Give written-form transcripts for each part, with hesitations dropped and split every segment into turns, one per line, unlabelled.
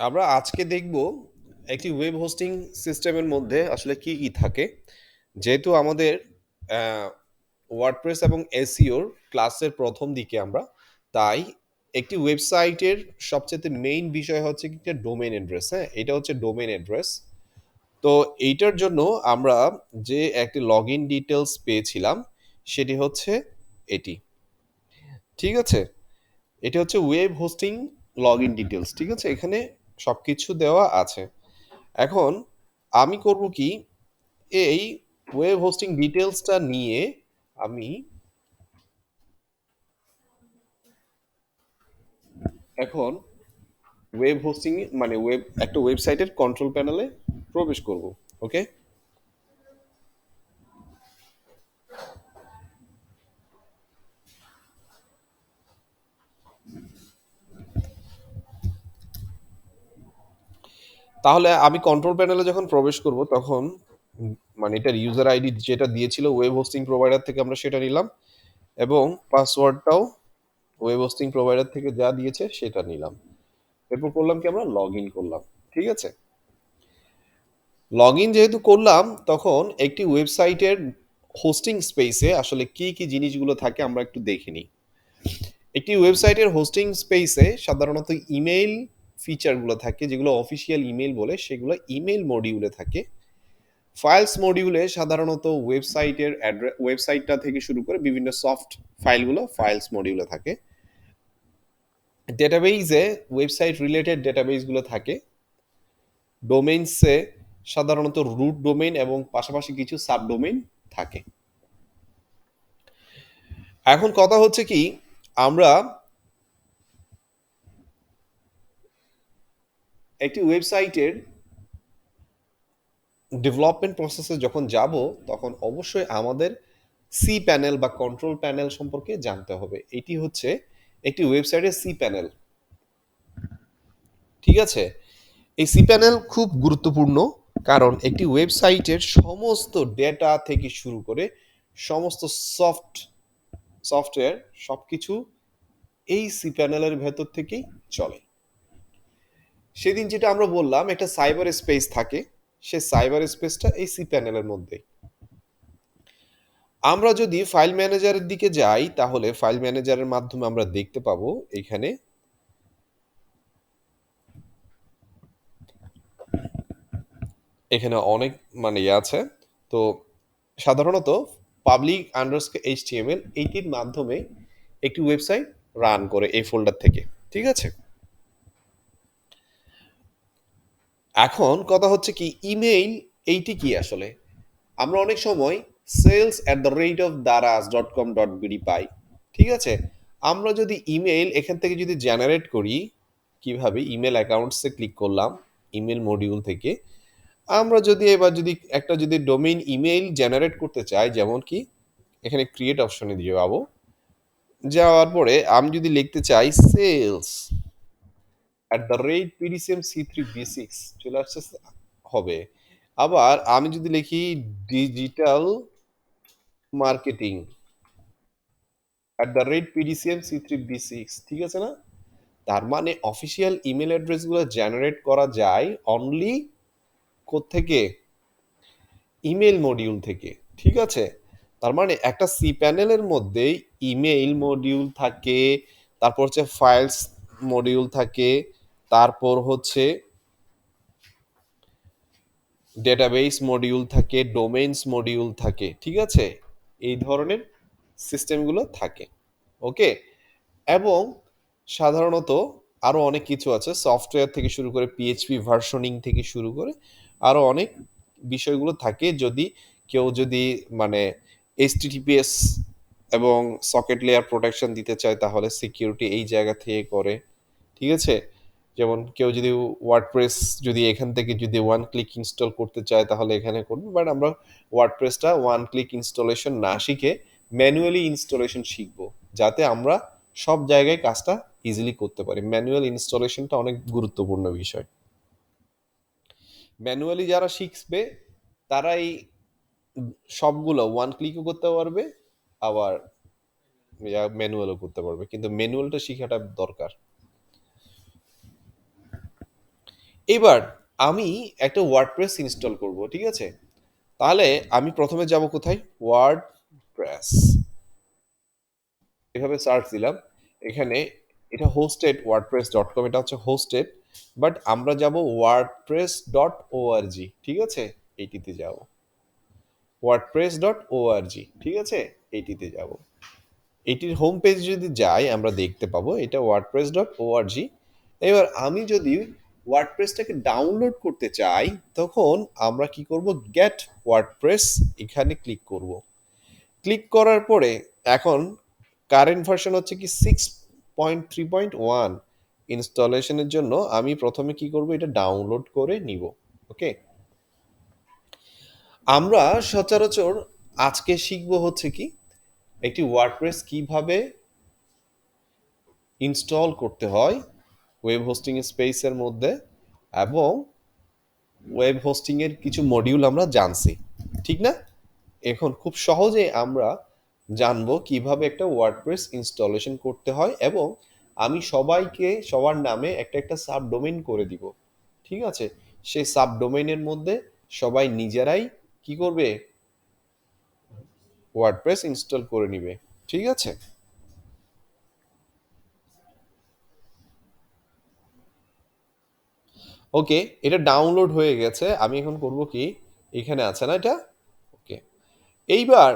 আমরা আজকে দেখব একটি ওয়েব হোস্টিং সিস্টেমের মধ্যে আসলে কি কি থাকে। যেহেতু আমাদের ওয়ার্ডপ্রেস এবং এসইওর ক্লাসের প্রথম দিকে আমরা, তাই একটি ওয়েবসাইটের সবচেয়ে মেইন বিষয় হচ্ছে কি একটা ডোমেইন অ্যাড্রেস। হ্যাঁ, এটা হচ্ছে ডোমেইন অ্যাড্রেস। তো এইটার জন্য আমরা যে একটি লগ ইন ডিটেলস পেয়েছিলাম সেটি হচ্ছে এটি। ঠিক আছে, এটা হচ্ছে web hosting log in details. ঠিক আছে, এখানে সবকিছু দেওয়া আছে। এখন আমি করব কি, এই ওয়েব হোস্টিং ডিটেলসটা নিয়ে আমি এখন ওয়েব হোস্টিং মানে একটা ওয়েবসাইটের কন্ট্রোল প্যানেলে প্রবেশ করব। ওকে, তাহলে আমি কন্ট্রোল প্যানেলে যখন প্রবেশ করব তখন মানে এটার ইউজার আইডি যেটা দিয়েছিল ওয়েব হোস্টিং প্রোভাইডার থেকে আমরা সেটা নিলাম, এবং পাসওয়ার্ডটাও ওয়েব হোস্টিং প্রোভাইডার থেকে যা দিয়েছে সেটা নিলাম। এরপর করলাম কি, আমরা লগ ইন করলাম। ঠিক আছে, লগ ইন যেহেতু করলাম তখন একটি ওয়েবসাইটের হোস্টিং স্পেসে আসলে কি কি জিনিসগুলো থাকে আমরা একটু দেখে নিই। একটি ওয়েবসাইটের হোস্টিং স্পেসে সাধারণত ইমেইল ফিচারগুলো থাকে, যেগুলো অফিসিয়াল ইমেইল বলে, সেগুলো ইমেইল মডিউলে থাকে। ফাইলস মডিউলে সাধারণত ওয়েবসাইটটা থেকে শুরু করে বিভিন্ন সফট ফাইলগুলো ফাইলস মডিউলে থাকে। ডেটাবেইসে ওয়েবসাইট রিলেটেড ডেটাবেইসগুলো থাকে। ডোমেইনসে সাধারণত রুট ডোমেইন এবং পাশাপাশি কিছু সাব ডোমেইন থাকে। এখন কথা হচ্ছে কি, আমরা একটি ওয়েবসাইটের ডেভেলপমেন্ট প্রসেসে যখন যাব তখন অবশ্যই আমাদের সি প্যানেল বা কন্ট্রোল প্যানেল সম্পর্কে জানতে হবে। এটি হচ্ছে একটি ওয়েবসাইটের সি প্যানেল। ঠিক আছে, এই সি প্যানেল খুব গুরুত্বপূর্ণ, কারণ একটি ওয়েবসাইটের সমস্ত ডেটা থেকে শুরু করে সমস্ত সফটওয়্যার সবকিছু এই সি প্যানেলের ভেতর থেকেই চলে। সেদিন যেটা আমরা বললাম একটা সাইবার স্পেস থাকে, সে সাইবার স্পেসটা এই সি প্যানেলের মধ্যে। আমরা যদি ফাইল ম্যানেজারের দিকে যাই তাহলে ফাইল ম্যানেজারের মাধ্যমে আমরা দেখতে পাবো এখানে এখানে অনেক মানে আছে। তো সাধারণত পাবলিক আন্ডারস্কোর এইচটিএমএল এইটির মাধ্যমে একটি ওয়েবসাইট রান করে এই ফোল্ডার থেকে। ঠিক আছে, এখন কথা হচ্ছে কি, ইমেইল এইটি কি আসলে। আমরা অনেক সময় sales@the rate of daras.com.bd পাই। ঠিক আছে, আমরা যদি ইমেইল এখান থেকে যদি জেনারেট করি, কিভাবে, ইমেল অ্যাকাউন্টসে ক্লিক করলাম ইমেল মডিউল থেকে। আমরা যদি এবার যদি একটা যদি ডোমেইন ইমেইল জেনারেট করতে চাই, যেমন কি এখানে ক্রিয়েট অপশনে দিয়ে যাবো, যাওয়ার পরে আমি যদি লিখতে চাই sales@pdcmc3b6 চলে আসছে, হবে। আবার আমি যদি লিখি ডিজিটাল মার্কেটিং @pdcmc3b6, ঠিক আছে না? তার মানে অফিসিয়াল ইমেল অ্যাড্রেসগুলো জেনারেট করা যায় অনলি কোত্থেকে, ইমেল মডিউল থেকে। ঠিক আছে, তার মানে একটা সি প্যানেলের মধ্যে ইমেইল মডিউল থাকে, তারপর হচ্ছে ফাইলস মডিউল থাকে, তারপর হচ্ছে ডেটাবেস মডিউল থাকে, ডোমেইনস মডিউল থাকে। ঠিক আছে, এই ধরনের সিস্টেমগুলো থাকে। ওকে, এবং সাধারণত আরো অনেক কিছু আছে, সফটওয়্যার থেকে শুরু করে পিএইচপি ভার্সনিং থেকে শুরু করে আরো অনেক বিষয়গুলো থাকে। যদি কেউ যদি মানে এইচটিটিপিএস এবং সকেট লেয়ার প্রোটেকশন দিতে চায় তাহলে সিকিউরিটি এই জায়গা থেকে করে। ঠিক আছে, যেমন কেউ যদি ওয়ার্ডপ্রেস যদি এখান থেকে যদি ওয়ান ক্লিক ইনস্টল করতে চায় তাহলে এখানে করবে, বাট আমরা ওয়ার্ডপ্রেসটা ওয়ান ক্লিক ইনস্টলেশন না শিখে ম্যানুয়ালি ইনস্টলেশন শিখবো, যাতে আমরা সব জায়গায় কাজটা ইজিলি করতে পারি। ম্যানুয়াল ইনস্টলেশনটা অনেক গুরুত্বপূর্ণ বিষয়। ম্যানুয়ালি যারা শিখবে তারাই সবগুলো ওয়ান ক্লিকও করতে পারবে, আবার ম্যানুয়ালও করতে পারবে, কিন্তু ম্যানুয়ালটা শেখাটা দরকার। এবার আমি একটা ওয়ার্ডপ্রেস ইনস্টল করব, ঠিক আছে? তাহলে আমি প্রথমে যাব কোথায়? ওয়ার্ডপ্রেস, এভাবে সার্চ দিলাম। এখানে এটা হোস্টেড wordpress.com, এটা হচ্ছে হোস্টেড, বাট আমরা যাব wordpress.org, ঠিক আছে? এইটিতে যাব, wordpress.org, ঠিক আছে? এইটিতে যাব। এটির হোম পেজ যদি যাই আমরা দেখতে পাবো এটা wordpress.org। এবার আমি যদি ওয়ার্ডপ্রেসটাকে ডাউনলোড করতে চাই তখন আমরা কি করব? গেট ওয়ার্ডপ্রেস, এখানে ক্লিক করব। ক্লিক করার পরে এখন কারেন্ট ভার্সন হচ্ছে কি 6.3.1। ইনস্টলেশনের জন্য আমি প্রথমে কি করব? এটা ডাউনলোড করে নিব। ওকে, আমরা সচরাচর আজকে শিখব হচ্ছে কি একটি ওয়ার্ডপ্রেস কিভাবে ইনস্টল করতে হয় ওয়েব হোস্টিং স্পেসের মধ্যে, এবং ওয়েব হোস্টিং এর কিছু মডিউল আমরা জানছি, ঠিক না? এখন খুব সহজে আমরা জানবো কিভাবে একটা ওয়ার্ডপ্রেস ইনস্টলেশন করতে হয়, এবং আমি সবাইকে সবার নামে একটা একটা সাবডোমেইন করে দিব, ঠিক আছে? সেই সাবডোমেইনের মধ্যে সবাই নিজেরাই কি করবে? ওয়ার্ডপ্রেস ইনস্টল করে নিবে, ঠিক আছে? ওকে, এটা ডাউনলোড হয়ে গেছে। আমি এখন করব কি, এখানে আছে না এটা? ওকে, এইবার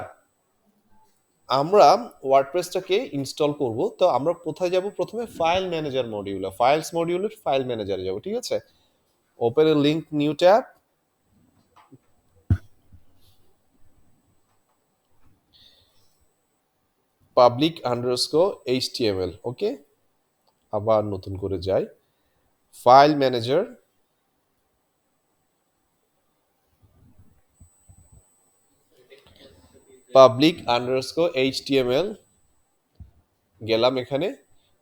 আমরা ওয়ার্ডপ্রেসটাকে ইনস্টল করব। তো আমরা কোথায় যাব? প্রথমে ফাইল ম্যানেজার মডিউলে, ফাইলস মডিউলের ফাইল ম্যানেজারে যাব, ঠিক আছে? Open a link, new tab, public underscore HTML. Okay, আবার নতুন করে যাই, file manager, public underscore HTML, গেলাম এখানে।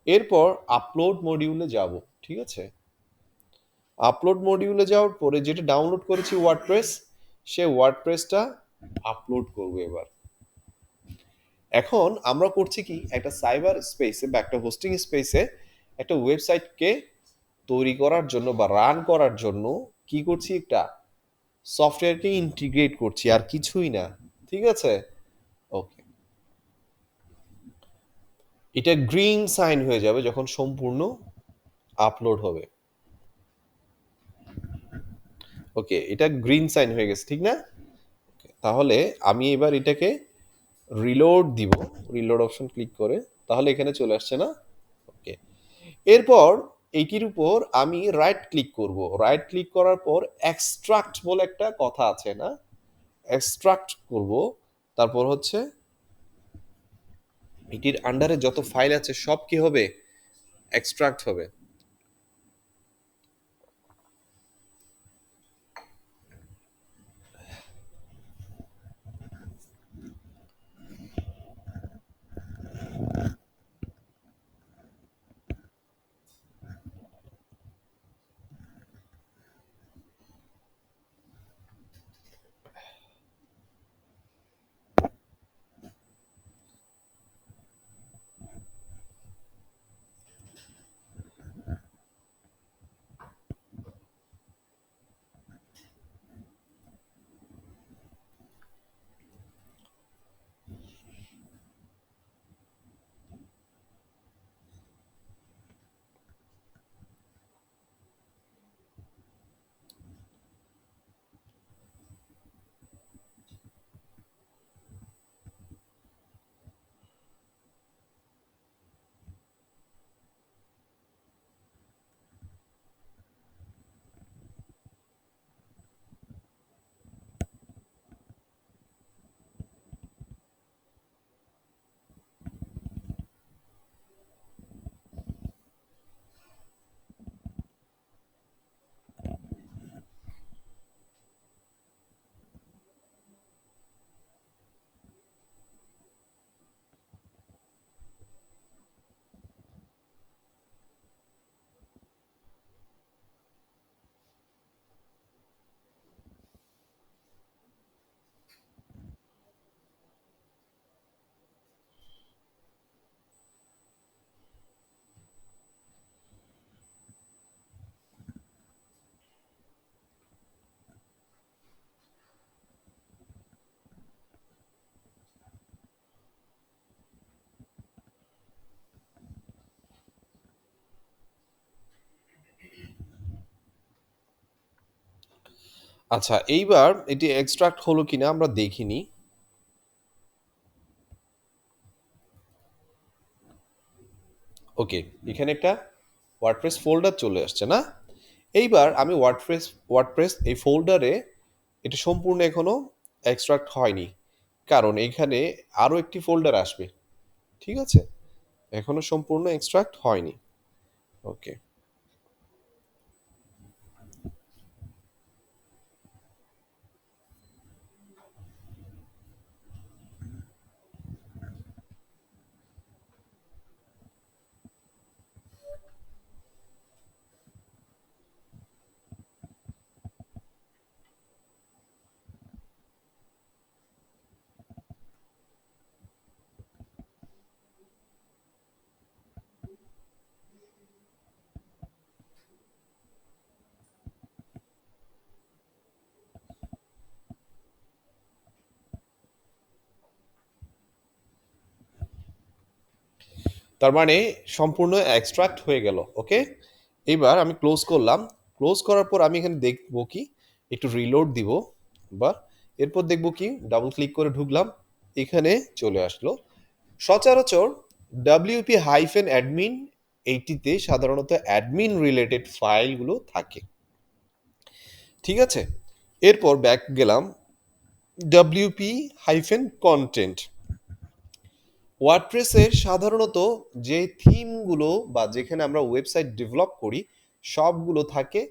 এরপর আপলোড মডিউলে যাব, ঠিক আছে? আপলোড মডিউলে যাওয়ার পরে যেটা ডাউনলোড করেছি ওয়ার্ডপ্রেস, সে ওয়ার্ডপ্রেসটা আপলোড করব এবার। এখন আমরা করছি কি, একটা সাইবার স্পেসে বা একটা হোস্টিং স্পেসে একটা ওয়েবসাইটকে তৈরি করার জন্য বা রান করার জন্য কি করছি? একটা সফটওয়্যারকে ইন্টিগ্রেট করছি, আর কিছুই না, ঠিক আছে? ওকে, এটা গ্রিন সাইন হয়ে যাবে যখন সম্পূর্ণ আপলোড হবে। ওকে, এটা গ্রিন সাইন হয়ে গেছে, ঠিক না? তাহলে আমি এবার এটাকে রিলোড দিব, রিলোড অপশন ক্লিক করে, তাহলে এখানে চলে আসছে না? ওকে, এরপর এইটির উপর আমি রাইট ক্লিক করব। রাইট ক্লিক করার পর এক্সট্রাক্ট বলে একটা কথা আছে না? এক্সট্রাক্ট করব। তারপর হচ্ছে এটির আন্ডারে যত ফাইল আছে সব কি হবে? এক্সট্রাক্ট হবে। আচ্ছা, এইবার এটি এক্সট্রাক্ট হলো কিনা আমরা দেখিনি। ওকে, এখানে একটা ওয়ার্ডপ্রেস ফোল্ডার চলে আসছে না? এইবার আমি ওয়ার্ডপ্রেস এই ফোল্ডারে এটা সম্পূর্ণ এখনো এক্সট্রাক্ট হয়নি, কারণ এখানে আরো একটি ফোল্ডার আসবে। ঠিক আছে, এখনো সম্পূর্ণ এক্সট্রাক্ট হয়নি। ওকে, তার মানে সম্পূর্ণ এক্সট্রাক্ট হয়ে গেল। ওকে, এবার আমি ক্লোজ করলাম। ক্লোজ করার পর আমি এখানে দেখবো কি, একটু রিলোড দিব বা এরপর দেখবো কি, ডাবল ক্লিক করে ঢুকলাম, এখানে চলে আসলো। সচরাচর ডাব্লিউপি হাইফেন অ্যাডমিন এইটিতে সাধারণত অ্যাডমিন রিলেটেড ফাইলগুলো থাকে। ঠিক আছে, এরপর ব্যাক গেলাম, ডাব্লিউপি হাইফেন কন্টেন্ট। ওয়ার্ডপ্রেসের সাধারণত যে থিমগুলো বা যেখানে আমরা ওয়েবসাইট ডেভেলপ করি সবগুলো থাকে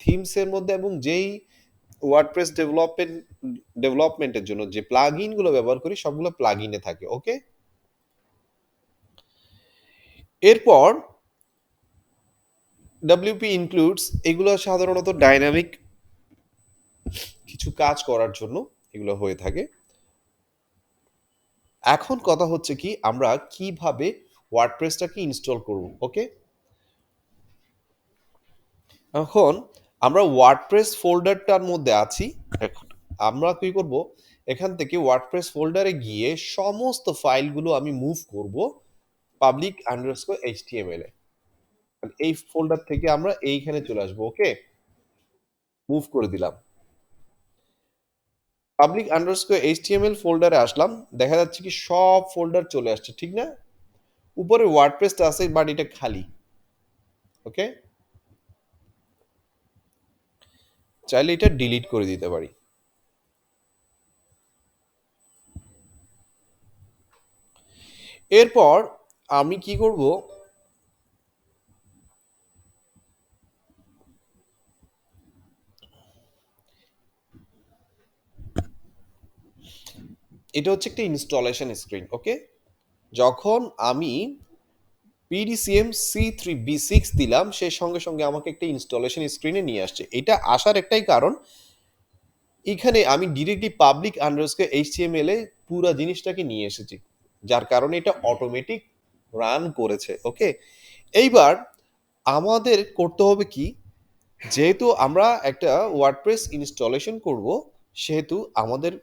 থিমসের মধ্যে, এবং যেই ওয়ার্ডপ্রেস ডেভেলপমেন্টের জন্য যে প্লাগইনগুলো ব্যবহার করি সবগুলো প্লাগইনে থাকে। ওকে, এরপর ডাব্লিউপি ইনক্লুডস, এগুলো সাধারণত ডাইনামিক কিছু কাজ করার জন্য এগুলো হয়ে থাকে। এখন কথা হচ্ছে কি, আমরা কিভাবে ওয়ার্ডপ্রেসটাকে ইনস্টল করব। ওকে, এখন আমরা ওয়ার্ডপ্রেস ফোল্ডারটার মধ্যে আছি। এখন আমরা কি করব, এখান থেকে ওয়ার্ডপ্রেস ফোল্ডারে গিয়ে সমস্ত ফাইলগুলো আমি মুভ করব পাবলিক আন্ডারস্কোর এইচটিএমএল এ। এই ফোল্ডার থেকে আমরা এইখানে চলে আসবো। ওকে, মুভ করে দিলাম, পাবলিক আন্ডারস্কোর এইচটিএমএল ফোল্ডারে আসলাম। দেখা যাচ্ছে কি সব ফোল্ডার চলে আসছে, ঠিক না? উপরে ওয়ার্ডপ্রেসটা আছে বাট এটা খালি। ওকে, চাইলে এটা ডিলিট করে দিতে পারি। এরপর আমি কি করব, এটা হচ্ছে একটা ইনস্টলেশন স্ক্রিন। ওকে, যখন আমি পিডিসিএম C3B6 দিলাম সেই সঙ্গে সঙ্গে আমাকে একটা ইনস্টলেশন স্ক্রিনে নিয়ে আসছে। এটা আসার একটাই কারণ, এখানে আমি ডিরেক্টলি পাবলিক আন্ডারস্কোর এইচটিএমএল এ পুরো জিনিসটাকে নিয়ে এসেছি, যার কারণে এটা অটোমেটিক রান করেছে। ওকে, এইবার আমাদের করতে হবে কি, যেহেতু আমরা একটা ওয়ার্ডপ্রেস ইনস্টলেশন করব সেহেতু আমাদের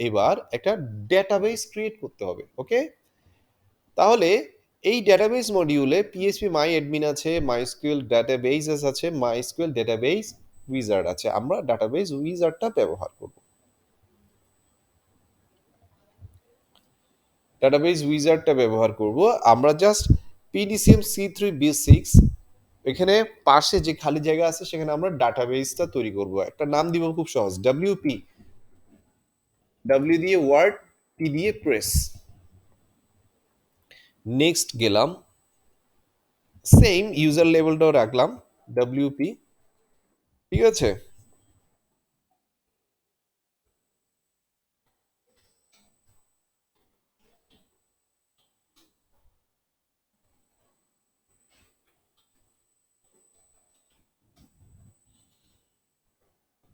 এবার একটা ডেটাবেস ক্রিয়েট করতে হবে। ওকে, তাহলে এই ডেটাবেস মডিউলে পিএইচপি মাই অ্যাডমিন আছে, মাইস্কুয়েল ডেটাবেসেস আছে, মাইস্কুয়েল ডেটাবেস উইজার্ড আছে। আমরা ডেটাবেস উইজার্ডটা ব্যবহার করব। ডেটাবেস উইজার্ডটা ব্যবহার করব। আমরা জাস্ট পিডিসিএম C3B6 এখানে পাশে যে খালি জায়গা আছে সেখানে আমরা ডাটাবেসটা তৈরি করব। একটা নাম দিব খুব সহজ, ডব্লিউপি, ডব্লিউ দিয়ে ওয়ার্ড, পি দিয়ে প্রেস। নেক্সট গেলাম, সেম ইউজার লেভেলটাও রাখলাম ডব্লিউপি। ঠিক আছে,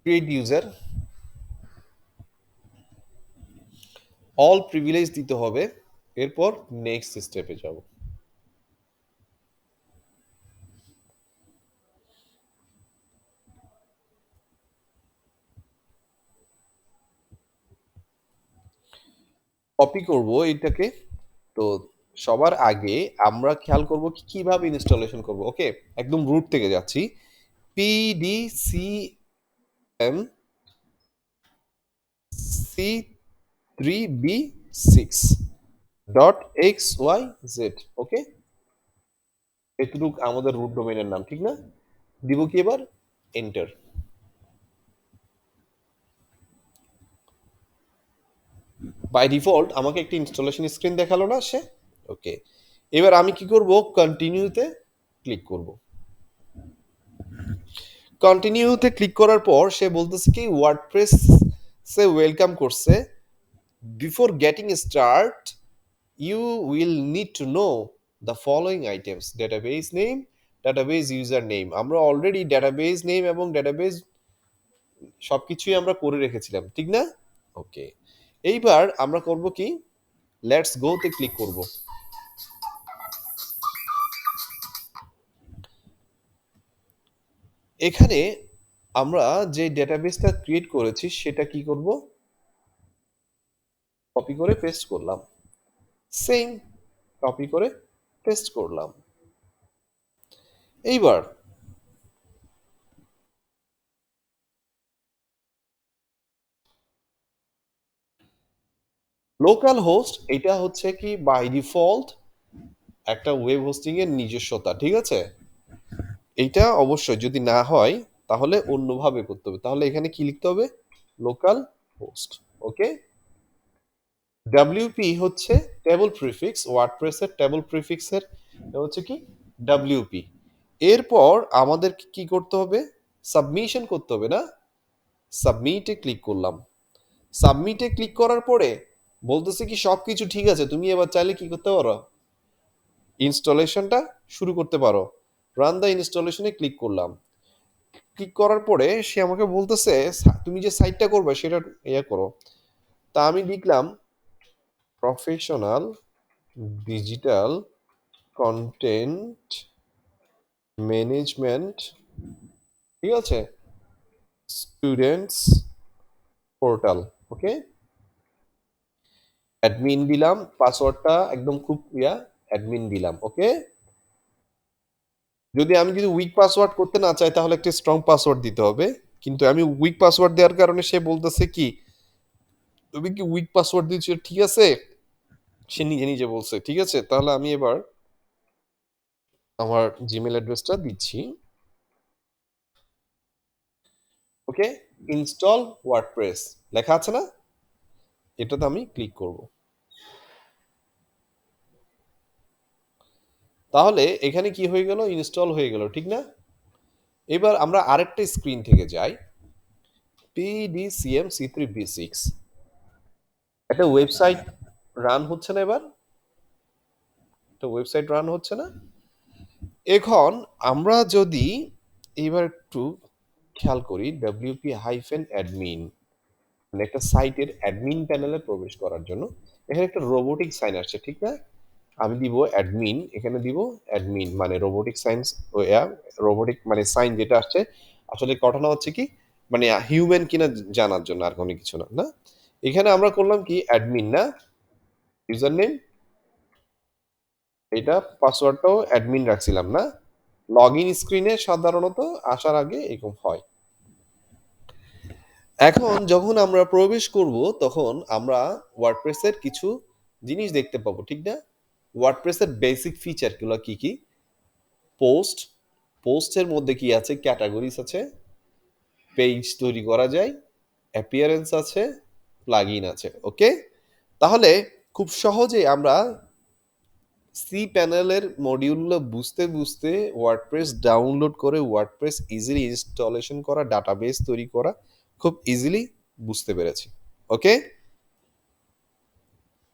ক্রিয়েট ইউজার, অল প্রিভিলেজ দিতে হবে। এরপর নেক্সট স্টেপে যাব। কপি করব এটাকে। তো সবার আগে আমরা খেয়াল করব কিভাবে ইনস্টলেশন করব। ওকে, একদম রুট থেকে যাচ্ছি, পিডিসিএম c3b6.xyz। ওকে, এতটুক আমাদের রুট ডোমেইনের নাম, ঠিক না? দিব কি এবার? এন্টার। বাই ডিফল্ট আমাকে একটি ইনস্টলেশন স্ক্রিন দেখালো না সে? ওকে, এবার আমি কি করব? কন্টিনিউতে ক্লিক করব। কন্টিনিউতে ক্লিক করার পর সে বলতেছে কি ওয়ার্ডপ্রেস সে ওয়েলকাম করছে। Before getting start you will need to know the following items: database name, database user name. আমরা অলরেডি ডেটাবেস নেম এবং ডেটাবেস সবকিছুই আমরা করে রেখেছিলাম, ঠিক না? ওকে, এইবার আমরা করব কি, লেটস গো তে ক্লিক করব। এখানে আমরা যে ডেটাবেসটা ক্রিয়েট করেছি সেটা কি করব? কপি করে পেস্ট করলাম। সেম, কপি করে পেস্ট করলাম। এইবার লোকাল হোস্ট, এটা হচ্ছে কি বাই ডিফল্ট একটা ওয়েব হোস্টিং এর নিজস্বতা, ঠিক আছে? এইটা অবশ্যই যদি না হয় তাহলে অন্যভাবে করতে হবে। তাহলে এখানে কি লিখতে হবে? Local host. ওকে, ডাব্লিউপি হচ্ছে টেবল প্রিফিক্স, ওয়ার্ডপ্রেসের টেবল প্রিফিক্সের হচ্ছে কি ডাব্লিউপি। এরপর আমাদের কি করতে হবে? সাবমিশন করতে হবে না? সাবমিটে ক্লিক করলাম। সাবমিটে ক্লিক করার পরে বলতেছে কি সবকিছু ঠিক আছে, তুমি এবার চাইলে কি করতে পারো? ইনস্টলেশনটা শুরু করতে পারো। রান দ্য ইনস্টলেশনে ক্লিক করলাম। ক্লিক করার পরে সে আমাকে বলতেছে তুমি যে সাইটটা করবে সেটা ইয়ে করো। তা আমি লিখলাম প্রফেশনাল ডিজিটাল কন্টেন্ট ম্যানেজমেন্ট, ঠিক আছে, স্টুডেন্টস পোর্টাল। ওকে, অ্যাডমিন দিলাম, পাসওয়ার্ডটা একদম খুব অ্যাডমিন দিলাম। ওকে, যদি উইক পাসওয়ার্ড করতে না চাই তাহলে একটা স্ট্রং পাসওয়ার্ড দিতে হবে। কিন্তু আমি উইক পাসওয়ার্ড দেওয়ার কারণে সে বলতেছে কি তুমি কি উইক পাসওয়ার্ড দিচ্ছ, ঠিক আছে? সে নিজে নিজে বলছে ঠিক আছে। তাহলে আমি এবার আমার জিমেল অ্যাড্রেসটা দিচ্ছি। ওকে, ইনস্টল ওয়ার্ডপ্রেস লেখা আছে না? এটাতে আমি ক্লিক করব। তাহলে এখানে কি হয়ে গেল? ইনস্টল হয়ে গেল, ঠিক না? এবার আমরা আরেকটা স্ক্রিন থেকে যাই। PDCM C3B6 একটা ওয়েবসাইট রান হচ্ছে না? এবার একটা ওয়েবসাইট রান হচ্ছে না? এখন আমরা যদি এবার একটু খেয়াল করি wp-admin, মানে একটা সাইটের অ্যাডমিন প্যানেলে প্রবেশ করার জন্য এখানে একটা রোবোটিক সাইন আসছে, ঠিক না? আমি দিব অ্যাডমিন, এখানে দিব অ্যাডমিন মানে রোবোটিক সাইন্স, রোবোটিক মানে সাইন যেটা আসছে আসলে ঘটনা হচ্ছে কি মানে হিউম্যান কিনা জানার জন্য, আর কোনো কিছু না। না, এখানে আমরা করলাম কি অ্যাডমিন না, ইউজার নেম, এটা পাসওয়ার্ডটাও অ্যাডমিন রাখছিলাম না? লগ ইন স্ক্রিনে সাধারণত আসার আগে এরকম হয়। এখন যখন আমরা প্রবেশ করব তখন আমরা ওয়ার্ডপ্রেসের কিছু জিনিস দেখতে পাবো, ঠিক না? ওয়ার্ডপ্রেসের বেসিক ফিচারগুলো কি কি? পোস্ট, পোস্টের মধ্যে কি আছে? ক্যাটাগরিজ আছে, পেজ তৈরি করা যায়, অ্যাপিয়ারেন্স আছে, প্লাগইন আছে। ওকে, তাহলে খুব সহজে আমরা সি প্যানেলের মডিউলগুলো বুঝতে বুঝতে ওয়ার্ডপ্রেস ডাউনলোড করে ওয়ার্ডপ্রেস ইজিলি ইনস্টলেশন করা, ডাটাবেস তৈরি করা খুব ইজিলি বুঝতে পেরেছি। ওকে,